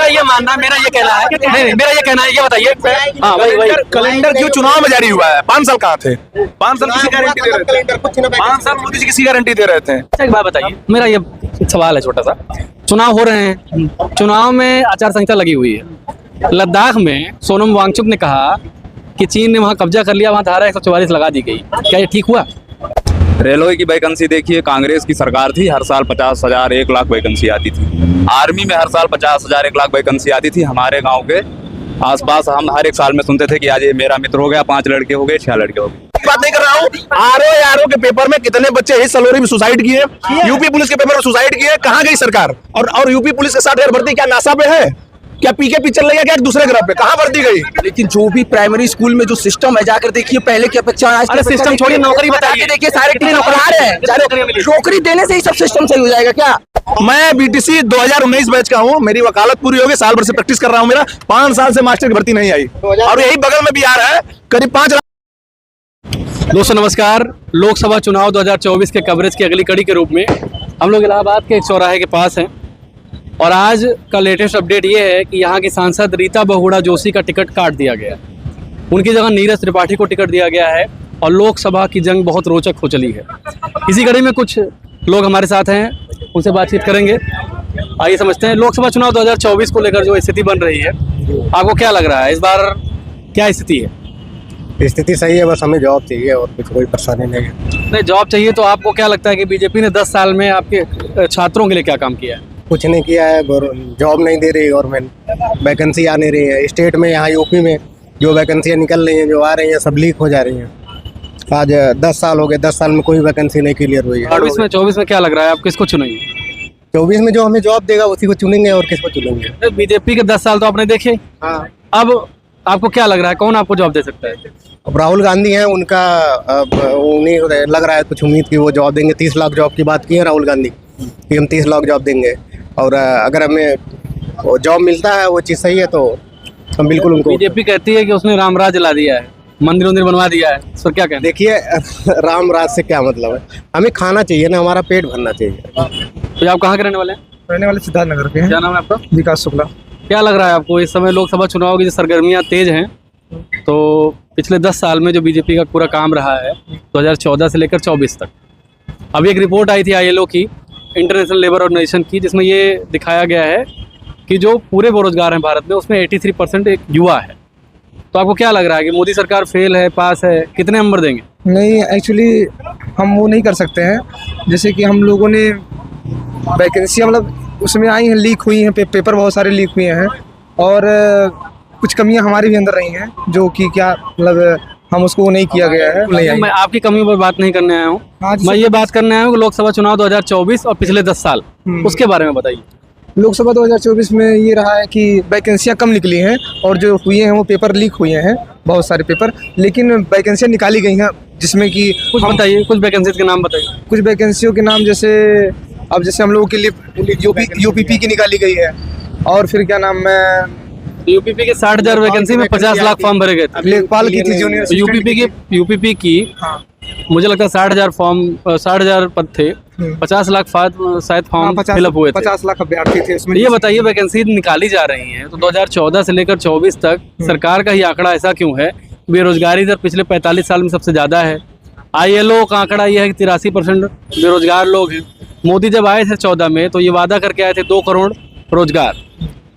आपका ये मानना है, मेरा ये कहना है कि नहीं, मेरा ये कहना है, ये बताइए। हाँ वही कैलेंडर क्यों चुनाव में जारी हुआ है? 5 साल कहाँ थे? 5 साल किसी गारंटी दे रहे थे? 5 साल मोदी जी किसी गारंटी दे रहे थे? अच्छा एक बात बताइए, मेरा ये सवाल है छोटा सा। चुनाव हो रहे हैं, चुनाव में आचार संहिता लगी हुई है। लद्दाख में सोनम वांगचुक ने कहा कि चीन ने वहां कब्जा कर लिया, वहां धारा 144 लगा दी गई। क्या ये ठीक हुआ? रेलवे की वैकेंसी देखिए, कांग्रेस की सरकार थी, हर साल 50,000 1 लाख वैकेंसी आती थी। आर्मी में हर साल 50,000 1 लाख वैकेंसी आती थी। हमारे गांव के आसपास हम हर एक साल में सुनते थे कि आज ये मेरा मित्र हो गया, 5 लड़के हो गए, 6 लड़के हो गए। बात नहीं कर रहा हूँ। आरओ के पेपर में कितने बच्चे इस सलोरी में सुसाइड किए, यूपी पुलिस के पेपर में सुसाइड किए, कहाँ गई सरकार? और यूपी पुलिस के 60,000 भर्ती क्या नासा पे है? क्या पीके पी चल रही है क्या दूसरे ग्रह पे? कहाँ भर्ती गई? लेकिन जो भी प्राइमरी स्कूल में जो सिस्टम है, जाकर देखिए पहले की अपेक्षा आज अरे सिस्टम छोड़िए, नौकरी बताइए। देखिए सारे नौकरी देने से ही सब सिस्टम सही हो जाएगा क्या? मैं बीटीसी 2019 बैच का हूँ, मेरी वकालत पूरी होगी, साल भर से प्रैक्टिस कर रहा हूँ। मेरा 5 साल से मास्टर की भर्ती नहीं आई, और यही बगल में बिहार है, करीब 5 लाख। दोस्तों नमस्कार। लोकसभा चुनाव 2024 के कवरेज की अगली कड़ी के रूप में हम लोग इलाहाबाद के एक चौराहे के पास हैं, और आज का लेटेस्ट अपडेट ये है कि यहाँ की सांसद रीता बहुगुणा जोशी का टिकट काट दिया गया। उनकी जगह नीरज त्रिपाठी को टिकट दिया गया है, और लोकसभा की जंग बहुत रोचक हो चली है। इसी कड़ी में कुछ लोग हमारे साथ हैं, उनसे बातचीत करेंगे। आइए समझते हैं लोकसभा चुनाव 2024 को लेकर जो स्थिति बन रही है, आपको क्या लग रहा है इस बार क्या स्थिति है? स्थिति सही है, बस हमें जॉब चाहिए और कुछ कोई परेशानी नहीं है। नहीं, जॉब चाहिए तो आपको क्या लगता है कि बीजेपी ने 10 साल में आपके छात्रों के लिए क्या काम किया है? कुछ नहीं किया है, जॉब नहीं दे रही गवर्नमेंट, वैकेंसी आ नहीं रही है। स्टेट में यहाँ यूपी में जो वैकेंसियाँ निकल रही हैं, जो आ रही हैं, सब लीक हो जा रही हैं। आज 10 साल हो गए, 10 साल में कोई वैकेंसी नहीं क्लियर हुई है। 24 में क्या लग रहा है, आप किसको चुनेंगे? 24 में जो हमें जॉब देगा उसी को चुनेंगे, और किसको चुनेंगे? बीजेपी के 10 साल तो आपने देखे। हाँ। अब आपको क्या लग रहा है, कौन आपको जॉब दे सकता है? अब राहुल गांधी हैं, उनका उन्हीं लग रहा है कुछ उम्मीद की वो जॉब देंगे। 30 लाख जॉब की बात की है राहुल गांधी कि हम 30 लाख जॉब देंगे, और अगर हमें जॉब मिलता है, वो चीज़ सही है, तो हम बिल्कुल उनको। बीजेपी कहती है कि उसने राम राज ला दिया है, मंदिर बनवा दिया है, सर क्या कहते हैं? देखिए राम राज से क्या मतलब है? हमें खाना चाहिए ना, हमारा पेट भरना चाहिए। तो आप कहाँ के रहने वाले हैं? रहने वाले सिद्धार्थ नगर के हैं। क्या नाम है आपका? विकास शुक्ला। क्या लग रहा है आपको इस समय लोकसभा चुनाव की जो सरगर्मियाँ तेज हैं, तो पिछले 10 साल में जो बीजेपी का पूरा काम रहा है 2014 से लेकर 24 तक, अभी एक रिपोर्ट आई थी ILO की, इंटरनेशनल लेबर ऑर्गेनाइजेशन की, जिसमें ये दिखाया गया है कि जो पूरे बेरोजगार हैं भारत में, उसमें 83% एक युवा है। तो आपको क्या लग रहा है कि मोदी सरकार फेल है, पास है, कितने नंबर देंगे? नहीं, एक्चुअली हम वो नहीं कर सकते हैं। जैसे कि हम लोगों ने वैकेंसी मतलब उसमें आई हैं, लीक हुई हैं, पेपर बहुत सारे लीक हुए हैं, और कुछ कमियां हमारी भी अंदर रही हैं, जो कि क्या मतलब हम उसको नहीं किया गया है। नहीं, मैं आपकी कमियों पर बात नहीं करने आया हूँ। मैं ये बात करने आया हूँ कि लोकसभा चुनाव 2024 और पिछले 10 साल उसके बारे में बताइए। लोकसभा 2024 में ये रहा है कि वैकेंसियाँ कम निकली हैं, और जो हुई हैं वो पेपर लीक हुए हैं, बहुत सारे पेपर, लेकिन वैकेंसियाँ निकाली गई हैं, जिसमें कि कुछ बताइए, कुछ वैकेंसीज के नाम बताइए। कुछ वैकेंसियों के नाम जैसे हम लोगों के लिए यूपीपी की निकाली गई है, और फिर क्या नाम है, यूपीपी के 60,000 वैकेंसी में 50 लाख फॉर्म भरे गए थे। लेखपाल की थी जूनियर। यूपीपी की मुझे लगता है 60,000 पद थे, 50 लाख शायद फॉर्म फिलअप हुए थे। 50 लाख अभ्यर्थी थे उसमें। ये बताइए, वैकेंसी निकाली जा रही हैं, तो 2014 से लेकर 24 तक सरकार का ही आंकड़ा ऐसा क्यों है? बेरोजगारी दर पिछले 45 साल में सबसे ज़्यादा है। ILO का आंकड़ा ये है कि 83% बेरोजगार लोग हैं। मोदी जब आए थे 14 में, तो ये वादा करके आए थे 2 करोड़ रोजगार।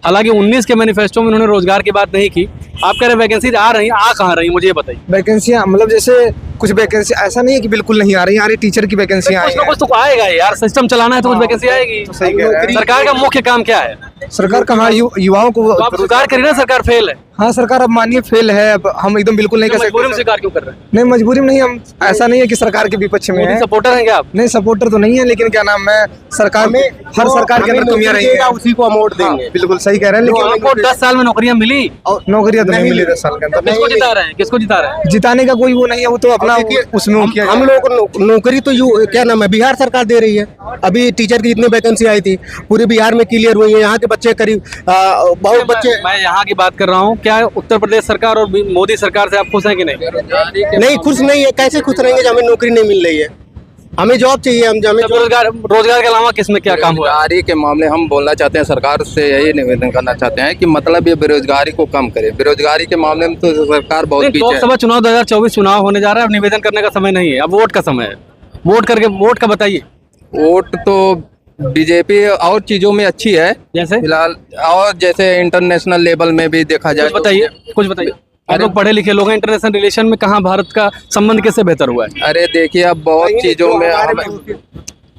हालांकि 19 के मैनिफेस्टो में उन्होंने रोजगार की बात नहीं की। आप कह रहे हैं वैकेंसी आ रही, आ कहाँ रही, मुझे ये बताइए। वैकेंसियाँ मतलब जैसे कुछ वैकेंसी ऐसा नहीं है कि बिल्कुल नहीं आ रही, टीचर की वैकेंसी आई है। कुछ तो आएगा यार, सिस्टम चलाना है तो कुछ वैकेंसी आएगी। तो सही कह रहे हैं। सरकार का मुख्य काम क्या है? सरकार का युवाओं को आप स्वीकार करिए ना, सरकार फेल है। हाँ, सरकार अब मानिए फेल है, अब हम एकदम बिल्कुल नहीं कर सकते। मजबूरी में स्वीकार क्यों कर रहे हैं? नहीं, मजबूरी में नहीं, हम ऐसा नहीं है कि सरकार के विपक्ष में है। सपोर्टर हैं क्या आप? नहीं, सपोर्टर तो नहीं है, लेकिन क्या नाम है, सरकार में हर सरकार के अंदर कमियां रही है, उसी को हम वोट देंगे। बिल्कुल सही कह रहे हैं, लेकिन आपको 10 साल में नौकरियां मिली? नौकरियां तो नहीं मिली 10 साल के अंदर। किसको जिता रहे हैं, किसको जिता रहे हैं? जिताने का कोई वो नहीं है, वो तो अपना उसमें हम लोग को नौकरी तो क्या नाम है, बिहार सरकार दे रही है। अभी टीचर की जितनी वैकेंसी आई थी पूरे बिहार में क्लियर हुई है। यहाँ के बच्चे करीब बहुत बच्चे। मैं यहाँ की बात कर रहा हूँ। क्या उत्तर प्रदेश सरकार और मोदी सरकार से आप खुश हैं कि नहीं? नहीं, खुश नहीं है। कैसे खुश रहेंगे जब हमें नौकरी नहीं मिल रही है? हमें जॉब चाहिए, हमें जब रोजगार के अलावा किसमें क्या काम हुआ है? बेरोजगारी के मामले हम बोलना चाहते हैं, सरकार से यही निवेदन करना चाहते हैं कि मतलब ये बेरोजगारी को कम करे। बेरोजगारी के मामले में तो सरकार बहुत नहीं, पीछे है। लोकसभा चुनाव 2024 चुनाव होने जा रहा है, अब निवेदन करने का समय नहीं है, अब वोट का समय है। वोट का बताइए। वोट तो बीजेपी और चीजों में अच्छी है जैसे फिलहाल, और जैसे इंटरनेशनल लेवल में भी देखा जाए कुछ बताइए। आप लोग पढ़े लिखे लोग हैं, इंटरनेशनल रिलेशन में कहाँ भारत का संबंध कैसे बेहतर हुआ है? अरे देखिए, अब बहुत चीजों में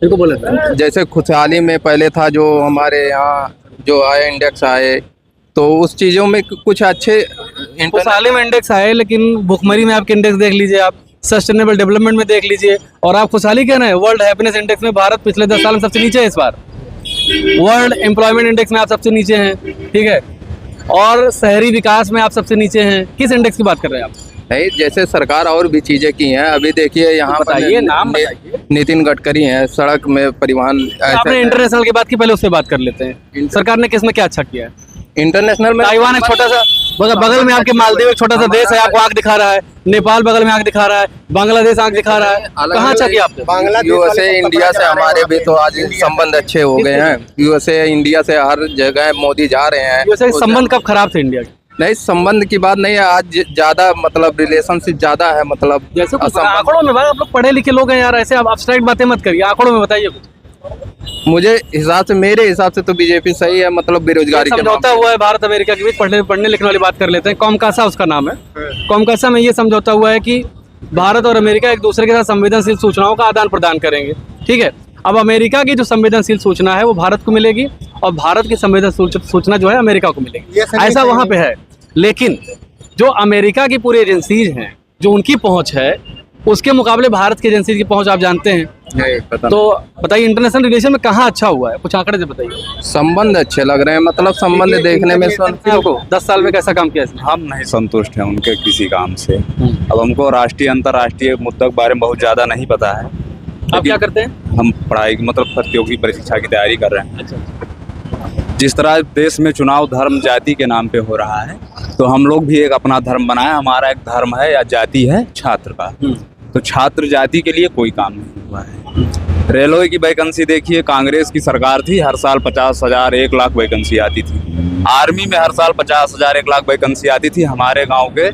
इनको बोले थे। जैसे खुशहाली में पहले था जो हमारे यहाँ जो आए इंडेक्स आए, तो उस चीजों में कुछ अच्छे खुशहाली में इंडेक्स आए, लेकिन भुखमरी में आपके इंडेक्स देख लीजिए, आप सस्टेनेबल डेवलपमेंट में देख लीजिए, और आप खुशहाली कह रहे हैं। वर्ल्ड हैप्पीनेस इंडेक्स में भारत पिछले 10 साल में सबसे नीचे है इस बार। वर्ल्ड एम्प्लॉयमेंट इंडेक्स में आप सबसे नीचे हैं, ठीक है, और शहरी विकास में आप सबसे नीचे हैं। किस इंडेक्स की बात कर रहे हैं आप? नहीं, जैसे सरकार और भी चीजें की हैं। अभी देखिए यहाँ बताइए, नाम बताइए। नितिन गडकरी हैं, सड़क में परिवहन आपने इंटरनेशनल की बात की, पहले उससे बात कर लेते हैं। सरकार ने किसमें क्या अच्छा किया है? इंटरनेशनल में ताइवान एक छोटा सा बगल में आपके मालदीव एक छोटा सा देश है, आपको आंख दिखा रहा है। नेपाल बगल में आंख दिखा रहा है, बांग्लादेश आंख दिखा रहा है। कहाँ अच्छा किया आपने? यूएसए इंडिया से हमारे भी तो आज संबंध अच्छे हो गए हैं। यूएसए इंडिया से हर जगह मोदी जा रहे हैं। यूएसए संबंध कब खराब थे इंडिया के? नहीं, संबंध की बात नहीं है, आज ज्यादा मतलब रिलेशनशिप ज्यादा है, मतलब जैसे कुछ असंबंध। आंकड़ों में भाई, आप लोग पढ़े लिखे लोग हैं यार, ऐसे आप अब्स्ट्रैक्ट बातें मत करिए, आंकड़ों में बताइए कुछ। मेरे हिसाब से तो बीजेपी सही है, मतलब बेरोजगारी के समझौता हुआ है भारत अमेरिका के बीच। पढ़ने लिखने वाली बात कर लेते हैं। कॉमकासा उसका नाम है। कॉमकासा में ये समझौता हुआ है कि भारत और अमेरिका एक दूसरे के साथ संवेदनशील सूचनाओं का आदान प्रदान करेंगे, ठीक है। अब अमेरिका की जो संवेदनशील सूचना है वो भारत को मिलेगी, और भारत की संवेदनशील सूचना जो है अमेरिका को मिलेगी। ऐसा वहाँ पे है। लेकिन जो अमेरिका की पूरी एजेंसीज हैं, जो उनकी पहुँच है, उसके मुकाबले भारत की एजेंसी की पहुँच आप जानते हैं। तो बताइए, इंटरनेशनल रिलेशन में कहाँ अच्छा हुआ है, कुछ आंकड़े से बताइए। संबंध अच्छे लग रहे हैं, मतलब संबंध देखने में आपको 10 साल में कैसा काम किया इसने? हम नहीं संतुष्ट हैं उनके किसी काम से। अब हमको राष्ट्रीय अंतर्राष्ट्रीय मुद्दों के बारे में बहुत ज़्यादा नहीं पता है। आप क्या करते हैं? हम पढ़ाई मतलब प्रतियोगी परीक्षा की तैयारी कर रहे हैं। जिस तरह देश में चुनाव धर्म जाति के नाम पे हो रहा है, तो हम लोग भी एक अपना धर्म बनाए। हमारा एक धर्म है या जाति है छात्र का, तो छात्र जाति के लिए कोई काम नहीं हुआ है। रेलवे की वैकेंसी देखिए, कांग्रेस की सरकार थी, हर साल 50,000 1 लाख वैकेंसी आती थी। आर्मी में हर साल 50,000 1 लाख वैकेंसी आती थी। हमारे गांव के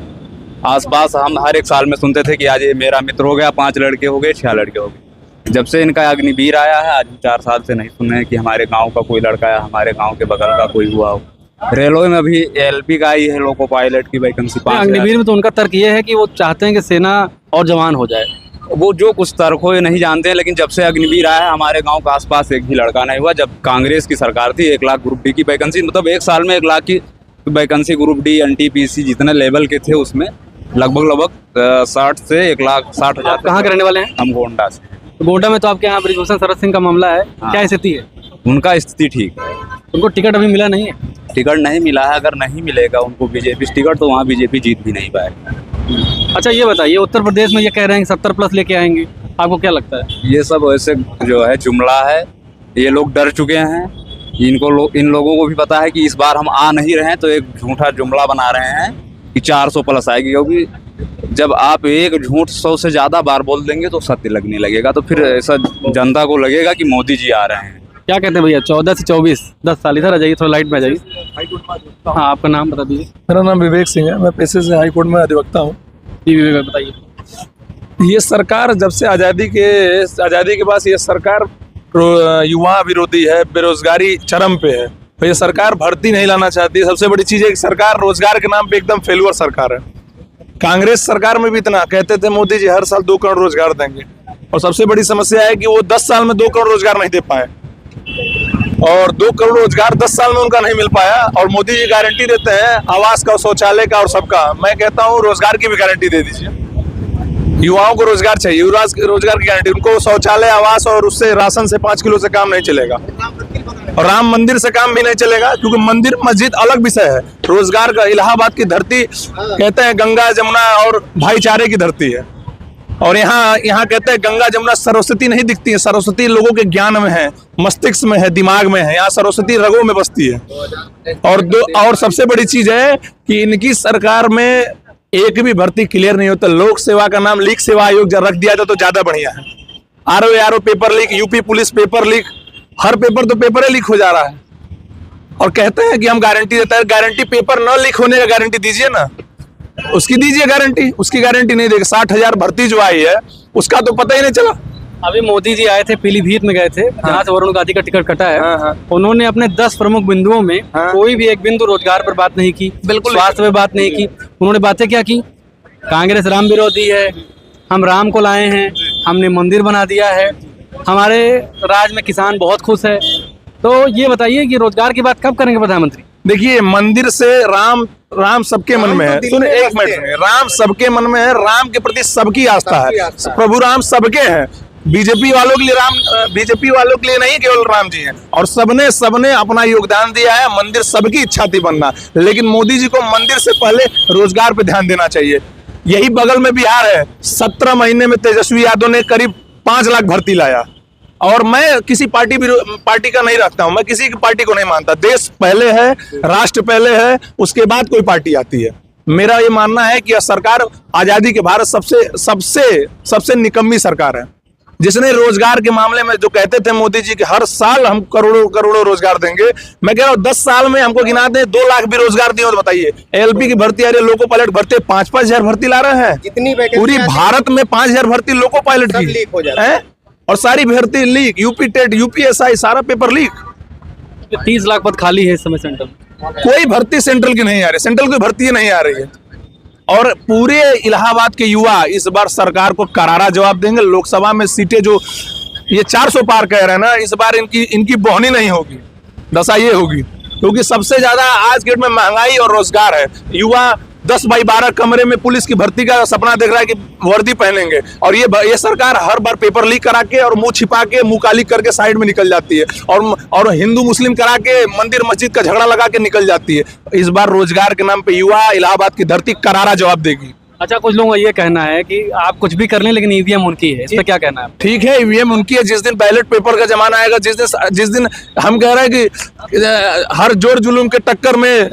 आसपास हम हर एक साल में सुनते थे कि आज ये मेरा मित्र हो गया, 5 लड़के हो गए, 6 लड़के हो गए। जब से इनका अग्निवीर आया है, आज 4 साल से नहीं सुन रहे हैं कि हमारे गांव का कोई लड़का या हमारे गांव के बगल का कोई हुआ हो। रेलवे में अभी एलपी का आई है, लोको पायलट की वैकेंसी 5,000। अग्निवीर में तो उनका तर्क ये है कि वो चाहते हैं कि सेना और जवान हो जाए। वो जो कुछ तर्क हो ये नहीं जानते हैं, लेकिन जब से अग्निवीर आया है, हमारे गांव के आसपास एक भी लड़का नहीं हुआ। जब कांग्रेस की सरकार थी, 1 लाख ग्रुप डी की वैकेंसी, मतलब एक साल में 1 लाख की वैकेंसी ग्रुप डी एनटीपीसी जितने लेवल के थे उसमें लगभग 60 से 1,60,000। कहाँ के रहने वाले हैं? हम गोंडा से। गोंडा में तो आपके यहाँ ब्रिजभूषण शरद सिंह का मामला है, क्या स्थिति है? उनका स्थिति ठीक है, उनको टिकट अभी मिला नहीं है। टिकट नहीं मिला है। अगर नहीं मिलेगा उनको बीजेपी टिकट, तो वहाँ बीजेपी जीत भी नहीं पाएगी। अच्छा ये बताइए, उत्तर प्रदेश में ये कह रहे हैं कि 70+ लेके आएंगे, आपको क्या लगता है? ये सब वैसे जो है जुमला है, ये लोग डर चुके हैं। इन लोगों को भी पता है कि इस बार हम आ नहीं रहे हैं, तो एक झूठा जुमला बना रहे हैं कि 400+ आएगी। क्योंकि जब आप एक झूठ 100 से ज़्यादा बार बोल देंगे तो सत्य लगने लगेगा, तो फिर ऐसा जनता को लगेगा कि मोदी जी आ रहे हैं। क्या कहते हैं भैया? 14 से 24, 10 साल। इधर आ जाइए, थोड़ा लाइट में आ जाइए। हाँ, आपका नाम बता दीजिए। मेरा नाम विवेक सिंह है, मैं पेशे से हाई कोर्ट में अधिवक्ता हूँ। जी विवेक बताइए। ये सरकार जब से आज़ादी के बाद ये सरकार युवा विरोधी है, बेरोजगारी चरम पे है। तो ये सरकार भर्ती नहीं लाना चाहती। सबसे बड़ी चीज़ है कि सरकार रोजगार के नाम पे एकदम फेलुअर सरकार है। कांग्रेस सरकार में भी इतना कहते थे मोदी जी हर साल 2 करोड़ रोजगार देंगे, और सबसे बड़ी समस्या है कि वो 10 साल में 2 करोड़ रोजगार नहीं दे पाए, और 2 करोड़ रोजगार 10 साल में उनका नहीं मिल पाया। और मोदी जी गारंटी देते हैं आवास का, शौचालय का और सबका। मैं कहता हूँ रोजगार की भी गारंटी दे दीजिए। युवाओं को रोजगार चाहिए, रोजगार की गारंटी। उनको शौचालय, आवास और उससे राशन से 5 किलो से काम नहीं चलेगा, और राम मंदिर से काम भी नहीं चलेगा, क्योंकि मंदिर मस्जिद अलग विषय है। रोजगार का इलाहाबाद की धरती कहते हैं गंगा जमुना और भाईचारे की धरती है, और यहाँ कहते हैं गंगा जमुना सरस्वती नहीं दिखती है। सरस्वती लोगों के ज्ञान में है, मस्तिष्क में है, दिमाग में है। यहाँ सरस्वती रगों में बसती है। और सबसे बड़ी चीज है कि इनकी सरकार में एक भी भर्ती क्लियर नहीं होता। लोक सेवा का नाम लीक सेवा आयोग रख दिया जाए तो ज्यादा बढ़िया है। RO paper leak, UP police paper leak, हर पेपर तो पेपर ही लीक हो जा रहा है। और कहते हैं कि हम गारंटी देते हैं, गारंटी पेपर न लीक होने का गारंटी दीजिए ना, उसकी दीजिए गारंटी, उसकी गारंटी नहीं देगा। 60,000 भर्ती जो आई है उसका तो पता ही नहीं चला। अभी मोदी जी आए थे, पीलीभीत में गए थे, जहाँ से वरुण गांधी का टिकट कटा है। उन्होंने अपने 10 प्रमुख बिंदुओं में कोई भी एक बिंदु रोजगार पर बात नहीं की, बिल्कुल स्वास्थ्य पर बात नहीं की। उन्होंने बातें क्या की? कांग्रेस राम विरोधी है, हम राम को लाए हैं, हमने मंदिर बना दिया है, हमारे राज्य में किसान बहुत खुश है। तो ये बताइए कि रोजगार की बात कब करेंगे प्रधानमंत्री? देखिए, मंदिर से राम सबके मन में है। सुनिए एक मिनट, राम सबके मन में है, राम के प्रति सबकी आस्था है, प्रभु राम सबके हैं। बीजेपी वालों के लिए बीजेपी वालों के लिए नहीं केवल राम जी हैं, और सबने अपना योगदान दिया है। मंदिर सबकी इच्छा थी बनना, लेकिन मोदी जी को मंदिर से पहले रोजगार पे ध्यान देना चाहिए। यही बगल में बिहार है, 17 महीने में तेजस्वी यादव ने करीब 5 लाख भर्ती लाया। और मैं किसी पार्टी का नहीं रखता हूं, मैं किसी की पार्टी को नहीं मानता। देश पहले है, राष्ट्र पहले है, उसके बाद कोई पार्टी आती है। मेरा ये मानना है कि यह सरकार आजादी के भारत सबसे निकम्मी सरकार है, जिसने रोजगार के मामले में जो कहते थे मोदी जी कि हर साल हम करोड़ों रोजगार देंगे। मैं कह रहा हूँ 10 साल में हमको गिना दें 2 लाख भी रोजगार दिए तो बताइए। LP की भर्ती आ रही है, लोको पायलट भर्ती 5-5 हजार भर्ती ला रहे हैं। जितनी पूरी भारत में 5 हजार भर्ती लोको पायलट की है, और सारी भर्ती लीक। यूपी टेट, UPSI सारा पेपर लीक। 30 लाख पद खाली है इस समय सेंट्रल में। कोई भर्ती सेंट्रल की नहीं आ रही, सेंट्रल की भर्ती नहीं आ रही है। और पूरे इलाहाबाद के युवा इस बार सरकार को करारा जवाब देंगे। लोकसभा में सीटें जो ये 400 पार कह रहे हैं ना, इस बार इनकी बोहनी नहीं होगी, दशा ये होगी। क्योंकि सबसे ज्यादा आज के डेट में महंगाई और रोजगार है। युवा 10x12 कमरे में पुलिस की भर्ती का सपना देख रहा है कि वर्दी पहनेंगे, और ये सरकार हर बार पेपर लीक करा के और मुंह छिपा के, मुंह काली करके साइड में निकल जाती है, और हिंदू मुस्लिम करा के मंदिर मस्जिद का झगड़ा लगा के निकल जाती है। इस बार रोजगार के नाम पे युवा इलाहाबाद की धरती करारा जवाब देगी। अच्छा, कुछ लोगों का ये कहना है कि आप कुछ भी कर लें लेकिन EVM उनकी है, इस पर क्या कहना है? ठीक है, EVM उनकी है। जिस दिन बैलेट पेपर का जमाना आएगा, जिस दिन हम कह रहे हैं कि हर जोर जुलूम के टक्कर में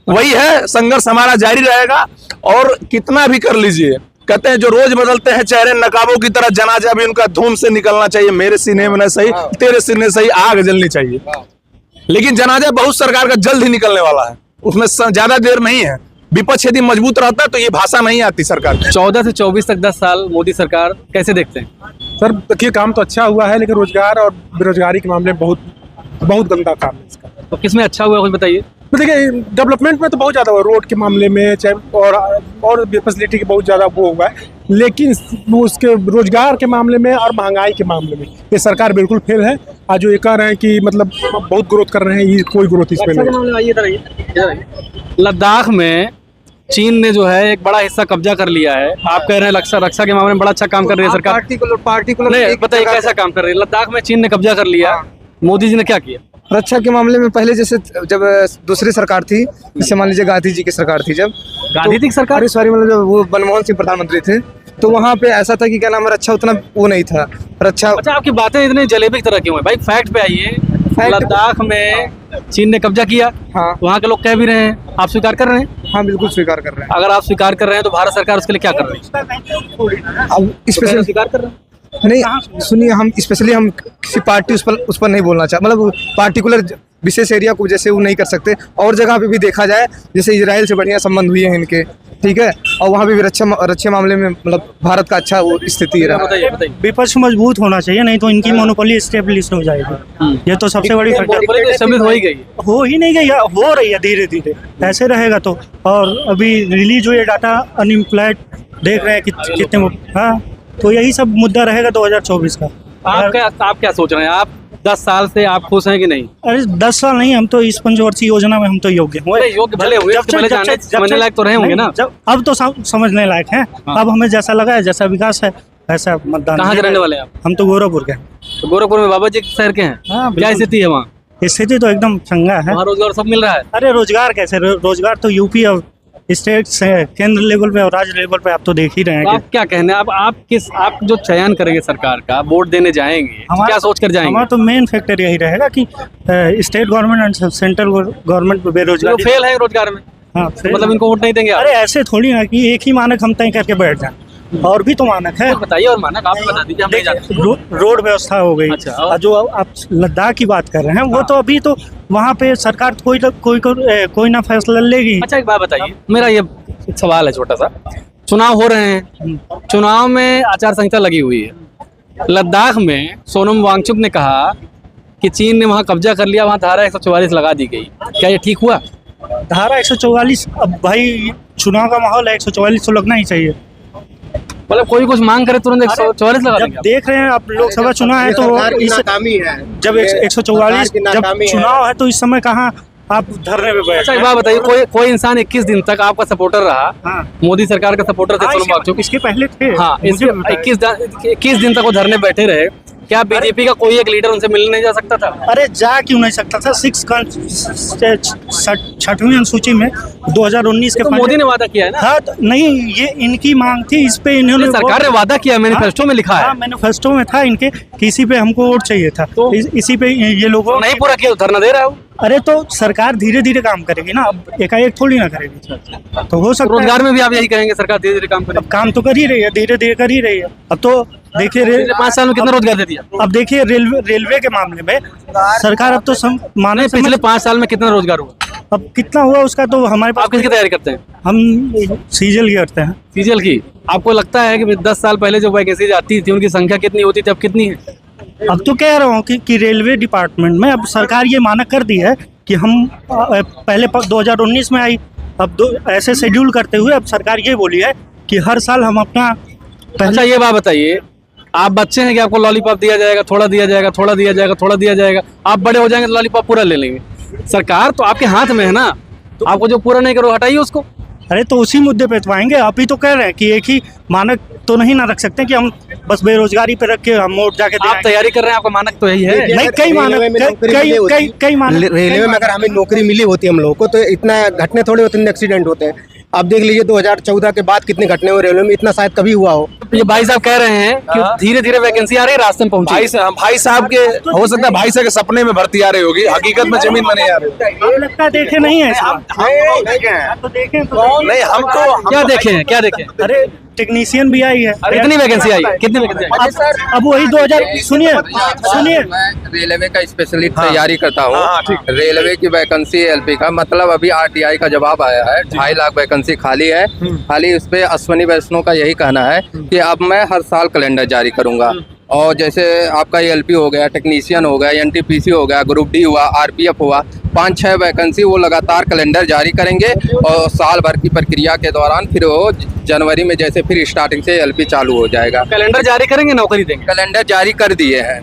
वही है, संघर्ष हमारा जारी रहेगा। और कितना भी कर लीजिए, कहते हैं जो रोज बदलते हैं चेहरे नकाबों की तरह, जनाजा भी उनका धूम से निकलना चाहिए। मेरे सीने में न सही, तेरे सीने सही आग जलनी चाहिए। लेकिन जनाजा बहुत सरकार का जल्द ही निकलने वाला है, उसमें ज्यादा देर नहीं है। विपक्ष यदि मजबूत रहता तो ये भाषा नहीं आती सरकार। 14 से 24 तक 10 साल मोदी सरकार कैसे देखते हैं? सर देखिए, काम तो अच्छा हुआ है, लेकिन रोजगार और बेरोजगारी के मामले में बहुत गंदा काम है इसका। तो किसमें अच्छा हुआ कुछ बताइए। तो देखिए, डेवलपमेंट में तो बहुत ज़्यादा हुआ, रोड के मामले में चाहे और फैसिलिटी के बहुत ज़्यादा वो हुआ है, लेकिन उसके रोजगार के मामले में और महंगाई के मामले में ये सरकार बिल्कुल फेल है। आज जो ये कह रहे हैं कि मतलब बहुत ग्रोथ कर रहे हैं, ये कोई ग्रोथ इसमें नहीं। लद्दाख में चीन ने जो है एक बड़ा हिस्सा कब्जा कर लिया है। आप कह रहे हैं रक्षा के मामले में बड़ा अच्छा काम कर रही है सरकार। पार्टिकुलर नहीं, बताइए कैसा काम कर रही है? लद्दाख में चीन ने कब्जा कर लिया, मोदी जी ने क्या किया? रक्षा के मामले में पहले जैसे जब दूसरी सरकार थी, जैसे मान लीजिए गांधी जी की सरकार थी, जब गांधी जी की सरकार, सॉरी मतलब जब वो मनमोहन सिंह प्रधानमंत्री थे, तो वहाँ पे ऐसा था कि क्या नाम है, रक्षा उतना वो नहीं था। रक्षा अच्छा, आपकी बातें इतने जलेबी की तरह क्यों है भाई? फैक्ट पे आइए। लद्दाख में चीन ने कब्जा किया, हाँ, वहाँ के लोग कह भी रहे हैं, आप स्वीकार कर रहे हैं? हाँ बिल्कुल स्वीकार कर रहे हैं। अगर आप स्वीकार कर रहे हैं तो भारत सरकार उसके लिए क्या कर रही है? अब स्पेशली स्वीकार कर रहे हैं? नहीं सुनिए, हम स्पेशली हम किसी पार्टी उस पर नहीं बोलना चाहते, मतलब पार्टिकुलर विशेष एरिया को जैसे वो नहीं कर सकते। और जगह पे भी देखा जाए, जैसे इजराइल से बढ़िया संबंध हुए हैं इनके, ठीक है, और वहाँ पे भी रक्षा मामले में मतलब भारत का अच्छा वो स्थिति रहा। बताइए। विपक्ष मजबूत होना चाहिए, नहीं तो इनकी मोनोपोली स्टेब्लिश हो जाएगी। ये तो सबसे बड़ी फैक्टर हो ही गई, हो ही नहीं गई, हो रही है धीरे धीरे। ऐसे रहेगा तो। और अभी रिलीज हुए डाटा अनएम्प्लॉयड देख रहे हैं कि कितने, हाँ, तो यही सब मुद्दा रहेगा 2024 का। आप क्या सोच रहे हैं? आप 10 साल से आप खुश हैं कि नहीं? अरे 10 साल नहीं, हम तो इस पंचवर्षीय योजना में हम तो योग्य हुए। योग्य भले हुए, समझने लायक तो रहे होंगे ना? जब अब तो समझने लायक है। अब हमें जैसा लगा है, जैसा विकास है, ऐसा मतदान। कहाँ के रहने वाले हैं आप? हम तो गोरखपुर के हैं। तो गोरखपुर में बाबा जी के शहर के हैं? क्या स्थिति है वहाँ? स्थिति तो एकदम चंगा है। वहाँ रोजगार सब मिल रहा है? अरे रोजगार कैसे, रोजगार तो यूपी और स्टेट से, केंद्र लेवल पे और राज्य लेवल पे आप तो देख ही रहे हैं। आप क्या कहने, आप जो चयन करेंगे सरकार का, वोट देने जाएंगे, क्या सोच कर जाएंगे? हमारा तो मेन फैक्टर यही रहेगा कि state government and central government बेरोजगारी फेल है रोजगार में। हाँ, मतलब इनको वोट नहीं देंगे? अरे ऐसे थोड़ी ना कि एक ही मानक हम तय करके बैठ जाए। और भी तो मानक है। बताइए और मानक आप बता दीजिए, हम नहीं जानते। रोड व्यवस्था हो गई। अच्छा, और? जो आप लद्दाख की बात कर रहे हैं वो तो अभी तो वहाँ पे सरकार कोई ना फैसला लेगी। अच्छा एक बात बताइए, मेरा ये सवाल है छोटा सा, चुनाव हो रहे हैं, चुनाव में आचार संहिता लगी हुई है। लद्दाख में सोनम वांगचुक ने कहा कि चीन ने वहाँ कब्जा कर लिया, वहाँ धारा 144 लगा दी गई, क्या ये ठीक हुआ? धारा 144, अब भाई चुनाव का माहौल है, 144 तो लगना ही चाहिए। मतलब कोई कुछ मांग करे तुरंत 144 लगा जब देंगे? देख रहे हैं आप लोकसभा चुनाव है तो सरकार की इस नाकामी है। जब ये 144 सरकार की जब नाकामी है। चुनाव है तो इस समय कहाँ आप धरने पे बैठ। अच्छा एक बात बताइए, कोई इंसान 21 दिन तक आपका सपोर्टर रहा, हाँ। मोदी सरकार का सपोर्टर थे सोनम वांगचुक, इसके पहले थे। हाँ, मुझे बताया। 21 दिन तक वो धरने बैठे रहे, क्या बीजेपी का कोई एक लीडर उनसे मिलने नहीं जा सकता था? अरे जा क्यों नहीं सकता था? 6वीं अनुसूची में 2019 के तो मोदी ने वादा किया है ना। हाँ तो नहीं, ये इनकी मांग थी, इस पे इन्होंने सरकार ने वादा किया, मैनिफेस्टो में लिखा है। हाँ, मैनिफेस्टो में था इनके कि इसी पे हमको वोट चाहिए था, तो इसी पे ये लोगों नहीं पूरा किया, धरना दे रहा हूँ। अरे तो सरकार धीरे धीरे काम करेगी ना, अब एकाएक थोड़ी ना करेगी। तो हो सकता है रोजगार में भी आप यही कहेंगे सरकार धीरे धीरे काम करे? अब काम तो कर ही रही है, धीरे धीरे कर ही रही है। अब तो देखिए पिछले 5 साल में कितना रोजगार दे दिया? अब देखिए रेलवे के मामले में सरकार अब तो माने पिछले 5 साल में कितना रोजगार हुआ? अब कितना हुआ उसका तो हमारे पास। आप किसकी तैयारी करते हैं? हम सीजल की करते हैं। सीजल की। आपको लगता है कि 10 साल पहले जो वैकेंसीज आती थी उनकी संख्या कितनी होती थी, अब कितनी है? अब तो कह रहा हूँ कि रेलवे डिपार्टमेंट में अब सरकार ये मानक कर दी है कि हम पहले 2019 में आई, अब ऐसे शेड्यूल करते हुए अब सरकार ये बोली है कि हर साल हम अपना अच्छा ये बात बताइए, आप बच्चे हैं कि आपको लॉलीपॉप दिया जाएगा, थोड़ा दिया जाएगा, थोड़ा दिया जाएगा, थोड़ा दिया जाएगा, आप बड़े हो जाएंगे तो लॉलीपॉप पूरा ले लेंगे? सरकार तो आपके हाथ में है ना, तो आपको जो पूरा नहीं करो हटाइए उसको। अरे तो उसी मुद्दे पे तो आएंगे। आप ही तो कह रहे हैं कि एक ही मानक तो नहीं ना रख सकते कि हम बस बेरोजगारी पे रख के हम वोट जाके आप तैयारी कर रहे हैं, आपका मानक तो यही है। नहीं, कई मानक रेलवे में अगर हमें नौकरी मिली होती हम लोगों को तो इतना घटने थोड़े होते हैं, एक्सीडेंट होते हैं। आप देख लीजिए 2014 के बाद कितने घटने हुए रेलवे में, इतना शायद कभी हुआ हो। ये भाई साहब कह रहे हैं कि धीरे धीरे वैकेंसी आ रही है, रास्ते में पहुंची। भाई साहब के हो सकता है भाई साहब के सपने में भर्ती आ रही होगी, हकीकत में जमीन में नहीं आ रही। लगता देखे नहीं है तो देखें नहीं हम तो क्या देखें? अरे टेक्नीशियन भी आई है। कितनी वैकेंसी आई है? कितनी वैकेंसी आई? अब वही 2000 सुनिए मैं रेलवे का स्पेशली तैयारी करता हूँ। रेलवे की वैकेंसी एलपी का मतलब अभी आरटीआई का जवाब आया है, 2.5 लाख वैकेंसी खाली है। खाली उस पे अश्विनी वैष्णव का यही कहना है कि अब मैं हर साल कैलेंडर जारी करूंगा। और जैसे आपका एलपी हो गया, टेक्नीशियन हो गया, एनटीपीसी हो गया, ग्रुप डी हुआ, आरपीएफ हुआ, 5-6 वैकेंसी वो लगातार कैलेंडर जारी करेंगे और साल भर की प्रक्रिया के दौरान फिर वो जनवरी में जैसे फिर स्टार्टिंग से एलपी चालू हो जाएगा। कैलेंडर जारी करेंगे, नौकरी देंगे? कैलेंडर जारी कर दिए हैं,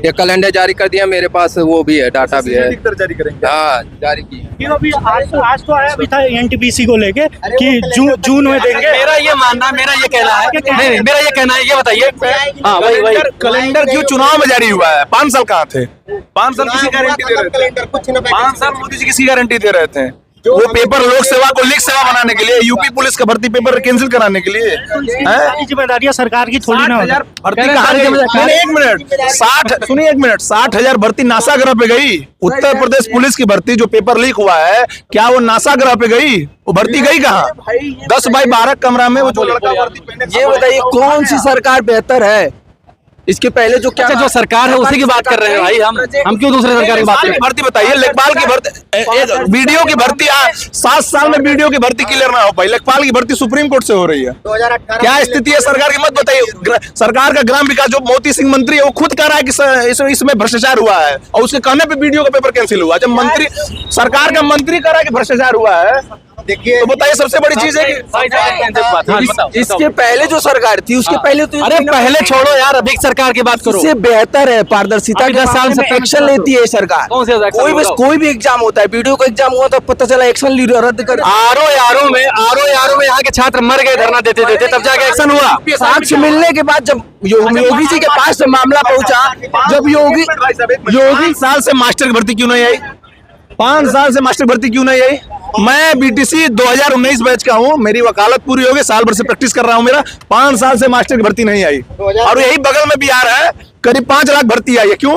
ये कैलेंडर जारी कर दिया, मेरे पास वो भी है, डाटा भी है। जारी करेंगे। हाँ जारी की। अभी आज तो आया भी था एनटीपीसी को लेके कि जून में देंगे। मेरा ये मानना, मेरा ये कहना है, नहीं मेरा ये कहना है, ये बताइए। हाँ वही कैलेंडर क्यों चुनाव में जारी हुआ है? 5 साल कहाँ थे? 5 साल किसी गारंटी दे रहे थे? 5 साल मोदी जी किसी गारंटी दे रहे थे? वो पेपर लोक सेवा को लीक सेवा बनाने के लिए, यूपी पुलिस का भर्ती पेपर कैंसिल कराने के लिए सारी जिम्मेदारियां सरकार की थोड़ी ना। 60,000 भर्ती कहाँ गई? एक मिनट, सुनिए एक मिनट, 60,000 भर्ती नासा ग्रह पे गई। उत्तर प्रदेश पुलिस की भर्ती जो पेपर लीक हुआ है, क्या वो नासा ग्रह पे गई? वो भर्ती गई कहाँ? 10 बाई 12 कमरा में वो जो लड़का भर्ती पहने, ये बताइए कौन सी सरकार बेहतर है? इसके पहले जो क्या जो सरकार है उसी की बात कर रहे हैं भाई, हम क्यों दूसरे सरकार की बात कर रहे हैं? भर्ती बताइए, लेखपाल की भर्ती, वीडियो की भर्ती 7 साल में वीडियो की भर्ती क्लियर ना हो पाई, लेखपाल की भर्ती सुप्रीम कोर्ट से हो रही है। 2018 क्या स्थिति है सरकार की? मत बताइए। सरकार का ग्राम विकास जो मोती सिंह मंत्री है वो खुद कह रहा है कि इसमें भ्रष्टाचार हुआ है, और उसके कहने पे वीडियो का पेपर कैंसिल हुआ। जब मंत्री, सरकार का मंत्री कह रहा है कि भ्रष्टाचार हुआ है, देखिए तो बताइए सबसे बड़ी चीज है कि इसके पहले जो सरकार थी उसके पहले तो अरे पहले छोड़ो यार, अभी सरकार की बात करो। इससे बेहतर है, पारदर्शिता अभी 10 साल से एक्शन लेती है सरकार। कौन से एक्शन? कोई भी एग्जाम होता है, वीडियो का एग्जाम हुआ तो पता चला एक्शन रद्द कर। आरओ में यहाँ के छात्र मर गए धरना देते तब जाके एक्शन हुआ। साक्ष्य मिलने के बाद जब योगी जी के पास मामला पहुंचा, जब योगी 5 साल से मास्टर की भर्ती क्यों नहीं आई? 5 साल से मास्टर भर्ती क्यों नहीं आई? मैं बीटीसी 2019 बैच का हूँ, मेरी वकालत पूरी हो गई, साल भर से प्रैक्टिस कर रहा हूँ। मेरा 5 साल से मास्टर की भर्ती नहीं आई, और यही बगल में बिहार है, करीब 5 लाख भर्ती आई है। क्यों?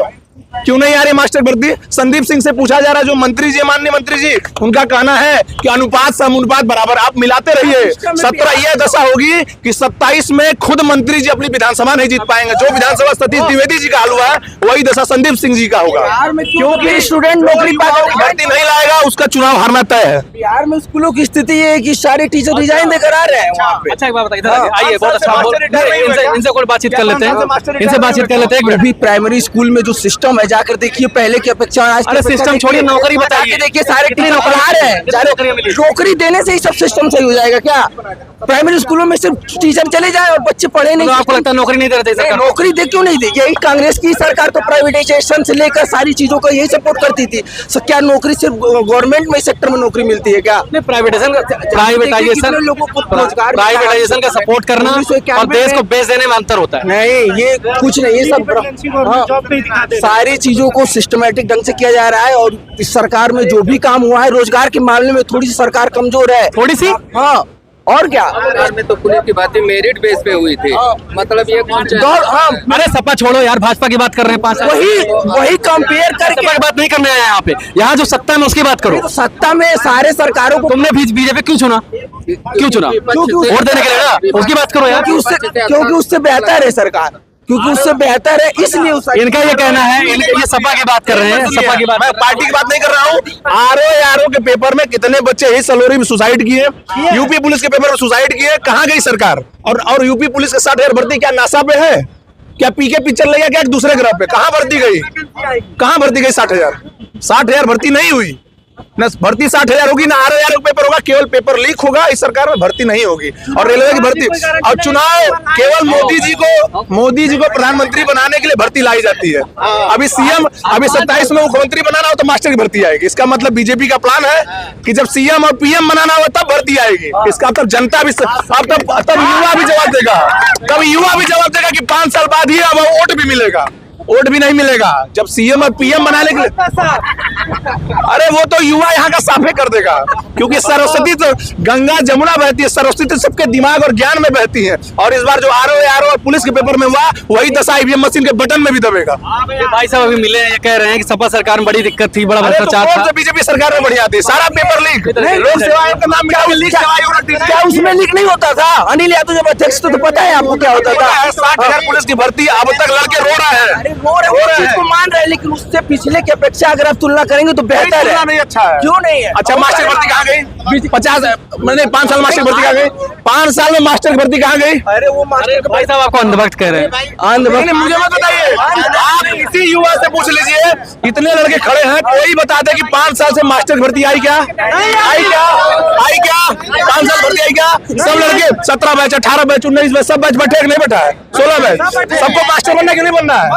क्यों नहीं आ रही मास्टर भर्ती? संदीप सिंह से पूछा जा रहा है, जो मंत्री जी, माननीय मंत्री जी, उनका कहना है कि अनुपात समानुपात बराबर, आप मिलाते रहिए। 17 यह दशा होगी कि 27 में खुद मंत्री जी अपनी विधानसभा नहीं जीत पाएंगे। जो विधानसभा सतीश द्विवेदी जी का हाल हुआ है, वही दशा संदीप सिंह जी का होगा, क्योंकि स्टूडेंट नौकरी भर्ती नहीं लाएगा, उसका चुनाव हारना तय है। बिहार में स्कूलों की स्थिति ये है कि सारे टीचर रिजाइन देकर आ रहे हैं वहाँ पे। अच्छा एक बात बताइए, इधर आइए, बहुत अच्छा, इनसे कोई बातचीत कर लेते हैं, इनसे बातचीत कर लेते हैं। अभी प्राइमरी स्कूल में जो सिस्टम है, जाकर देखिए पहले की अपेक्षा आज अरे सिस्टम छोड़िए, नौकरी बताइए। देखिए सारे टीचर नौकरी आ रहे हैं, नौकरी देने से ही सब सिस्टम सही हो जाएगा क्या? प्राइमरी स्कूलों में सिर्फ टीचर चले जाए और बच्चे पढ़े नहीं, आपको लगता है नौकरी नहीं दे रहे थे? नौकरी दे क्यों नहीं दी? यही कांग्रेस की सरकार तो प्राइवेटाइजेशन से लेकर सारी चीजों को यही सपोर्ट करती थी। सो क्या नौकरी सिर्फ गवर्नमेंट में सेक्टर में नौकरी मिलती है क्या? प्राइवेटाइजेशन लोगों को रोजगार, प्राइवेटाइजेशन का सपोर्ट करना और देश को बेच देने में अंतर होता है। नहीं, ये कुछ नहीं, ये सब सारी चीजों को सिस्टमेटिक ढंग से किया जा रहा है। और इस सरकार में जो भी काम हुआ है रोजगार के मामले में थोड़ी सी सरकार कमजोर है, थोड़ी सी। हाँ, और क्या? सरकार में तो पुलिस की बातें मेरिट बेस पे हुई थी, मतलब ये अरे सपा छोड़ो यार, भाजपा की बात कर रहे हैं। 5 वही कंपेयर करके की बात नहीं करने आए यहाँ पे, यहाँ जो सत्ता में उसकी बात करो। सत्ता में सारे सरकारों को तुमने बीजेपी क्यों चुना? क्यों चुना? वोट देने के लिए ना, उसकी बात करो यार। क्योंकि उससे बेहतर है सरकार, क्योंकि उससे बेहतर है, इसलिए इनका ये कहना है। ये सपा की बात कर रहे हैं, सपा की बात, मैं पार्टी की बात नहीं कर रहा हूँ। आरओ के पेपर में कितने बच्चे ही सलोरी में सुसाइड किए, यूपी पुलिस के पेपर में सुसाइड किए, कहाँ गई सरकार? और यूपी पुलिस के 60,000 भर्ती क्या नासा पे है? क्या पीके पिक्चर ले गया क्या दूसरे ग्रह पे? कहाँ भर्ती गई? कहाँ भर्ती गई? 60,000 भर्ती नहीं हुई न, भर्ती 60,000 होगी ना, आरओ पेपर होगा, केवल पेपर लीक होगा। इस सरकार में भर्ती नहीं होगी। और रेलवे की भर्ती और चुनाव केवल मोदी जी को प्रधानमंत्री बनाने के लिए भर्ती लाई जाती है। अभी सीएम, अभी 27 में मुख्यमंत्री बनाना हो तो मास्टर की भर्ती आएगी। इसका मतलब बीजेपी का प्लान है कि जब सीएम और पीएम बनाना हो तब भर्ती आएगी। इसका तब जनता भी, तब युवा भी जवाब देगा, तब युवा भी जवाब देगा कि 5 साल बाद ही अब वोट भी मिलेगा। वोट भी नहीं मिलेगा जब सीएम और पीएम बनाने के लिए। अरे वो तो युवा यहाँ का साफे कर देगा, क्योंकि सरस्वती तो गंगा जमुना बहती है, सरस्वती तो सबके दिमाग और ज्ञान में बहती है। और इस बार जो आरओ और पुलिस के पेपर में हुआ, वही दशा ईवीएम मशीन के बटन में भी दबेगा। भाई साहब अभी मिले हैं, ये कह रहे हैं कि सपा सरकार में बड़ी दिक्कत थी, बड़ा भ्रष्टाचार था। बीजेपी सरकार में बढ़िया थी, सारा पेपर लीक। लोक सेवा आयोग का नाम क्या उसमें लीक नहीं होता था? अनिल यादव जब अध्यक्ष तो पता है आपको क्या होता था? 60,000 पुलिस की भर्ती, अब तक लड़के रो रहा है। को मान रहे हैं, लेकिन उससे पिछले की अपेक्षा अगर आप तुलना करेंगे तो बेहतर है। नहीं अच्छा है, क्यों नहीं है? अच्छा मास्टर भर्ती कहाँ गई? 5 साल मास्टर भर्ती कहाँ गई? 5 साल में मास्टर भर्ती कहाँ गई? अरे वो मास्टर भाई साहब आपको अंधभक्त कह रहे हैं। अंधभक्त मुझे मत बताइए, आप किसी युवा से पूछ लीजिए, इतने लड़के खड़े हैं, कोई बता दे कि 5 साल से मास्टर भर्ती आई क्या? आई क्या? 5 साल भर्ती आई क्या? सब लड़के 17 बैच, 18 बैच, 19 बैच, सब बैच बैठे नहीं बैठा है, 16 बैच, सबको मास्टर बनने के लिए बनना है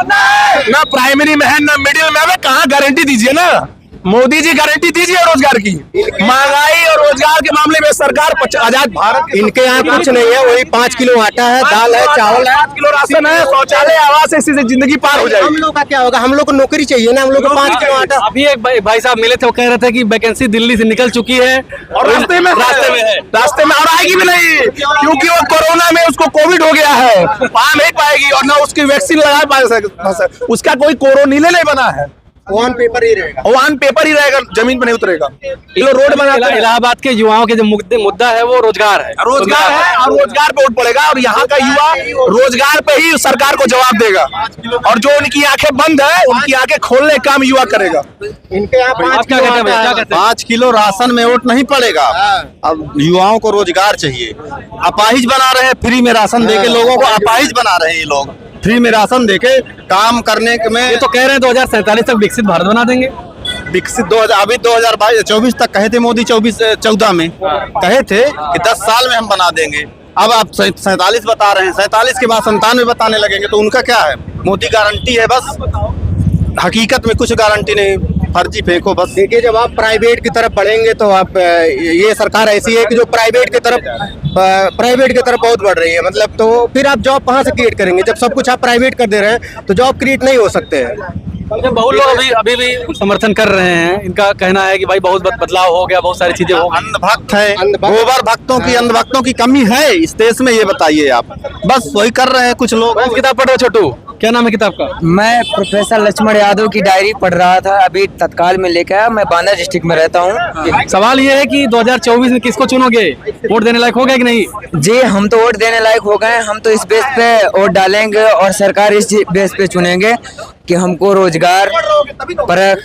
ना। प्राइमरी में है ना मिडिल में है, कहाँ गारंटी दीजिए ना, मोदी जी गारंटी दीजिए रोजगार की। महंगाई और रोजगार के मामले में सरकार आजाद भारत, इनके यहाँ कुछ नहीं है, वही 5 किलो आटा है, दाल है, चावल है, 5 किलो राशन है, शौचालय, आवास है, इसी से जिंदगी पार हो जाएगी। हम लोग का क्या होगा? हम लोग को नौकरी चाहिए ना, हम लोग को 5 किलो आटा। अभी एक भाई साहब मिले थे, वो कह रहे थे कि वैकेंसी दिल्ली से निकल चुकी है और रास्ते में और आएगी भी नहीं, क्योंकि वो कोरोना में उसको कोविड हो गया है, आ नहीं पाएगी और ना उसकी वैक्सीन लगा पाएगा, उसका कोई कोरोनीले नहीं बना है। वन पेपर ही रहेगा, वन पेपर ही रहेगा, जमीन पे नहीं उतरेगा। ये रोड बनाते हैं। इलाहाबाद के युवाओं के जो मुद्दा है वो रोजगार है, रोजगार है और रोजगार पे वोट पड़ेगा। और यहाँ का युवा रोजगार पे ही सरकार को जवाब देगा, और जो उनकी आंखें बंद है उनकी आंखें खोलने का काम युवा करेगा। इनके यहाँ 5 किलो राशन में वोट नहीं पड़ेगा। अब युवाओं को रोजगार चाहिए, अपाहिज बना रहे हैं, फ्री में राशन देके लोगों को अपाहिज बना रहे हैं। ये लोग फ्री में राशन देके काम करने में, ये तो कह रहे हैं 2047 तक विकसित भारत बना देंगे। विकसित 2000 अभी 2024 तक कहे थे मोदी, 14 में कहे थे कि 10 साल में हम बना देंगे। अब आप 47 बता रहे हैं, 47 के बाद 97 बताने लगेंगे, तो उनका क्या है? मोदी गारंटी है बस, हकीकत में कुछ गारंटी नहीं, फर्जी फेंको बस। देखिए, जब आप प्राइवेट की तरफ बढ़ेंगे तो आप, ये सरकार ऐसी है कि जो प्राइवेट की तरफ बहुत बढ़ रही है, मतलब तो फिर आप जॉब कहाँ से क्रिएट करेंगे? जब सब कुछ आप प्राइवेट कर दे रहे हैं तो जॉब क्रिएट नहीं हो सकते हैं। बहुत लोग अभी भी समर्थन कर रहे हैं, इनका कहना है कि भाई बहुत बदलाव हो गया, बहुत सारी चीजें हो गई। अंधभक्त है, गोबर भक्तों की, अंधभक्तों की कमी है इस देश में, ये बताइए आप। बस वही कर रहे हैं कुछ लोग। किताब पढ़ रहे हो छोटू? क्या नाम है किताब का? मैं प्रोफेसर लक्ष्मण यादव की डायरी पढ़ रहा था, अभी तत्काल में लेकर आया। मैं बांदा डिस्ट्रिक्ट में रहता हूँ। सवाल ये है कि 2024 में किसको चुनोगे? वोट देने लायक हो गए कि नहीं? जी, हम तो वोट देने लायक हो गए। हम तो इस बेस पे वोट डालेंगे और सरकार इस बेस पे चुनेंगे कि हमको रोजगार, परख,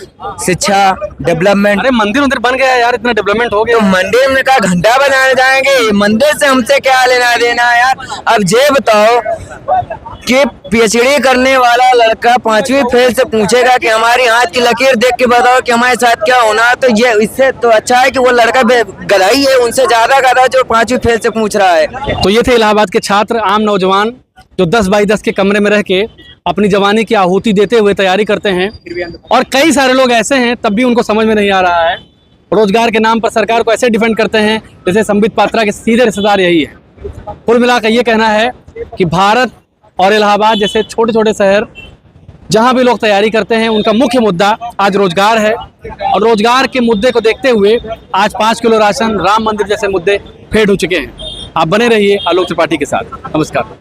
शिक्षा, डेवलपमेंट। अरे मंदिर बन गया यार, इतना डेवलपमेंट हो गया। तो मंदिर में का घंटा बनाने जाएंगे? मंदिर से हमसे क्या लेना देना यार। अब ये बताओ कि पीएचडी करने वाला लड़का 5वीं फेल से पूछेगा कि हमारी हाथ की लकीर देख के बताओ कि हमारे साथ क्या होना। तो ये इससे तो अच्छा है कि वो लड़का गधाई है, उनसे ज्यादा गधा जो 5वीं फेल से पूछ रहा है। तो ये थे इलाहाबाद के छात्र, आम नौजवान जो 10 बाई 10 के कमरे में रह के अपनी जवानी की आहुति देते हुए तैयारी करते हैं। और कई सारे लोग ऐसे हैं तब भी उनको समझ में नहीं आ रहा है। रोजगार के नाम पर सरकार को ऐसे डिफेंड करते हैं जैसे संबित पात्रा के सीधे रिश्तेदार यही है। कुल मिलाकर ये कहना है कि भारत और इलाहाबाद जैसे छोटे छोटे शहर जहां भी लोग तैयारी करते हैं, उनका मुख्य मुद्दा आज रोजगार है। और रोजगार के मुद्दे को देखते हुए आज 5 किलो राशन, राम मंदिर जैसे मुद्दे फेड हो चुके हैं। आप बने रहिए आलोक त्रिपाठी के साथ। नमस्कार।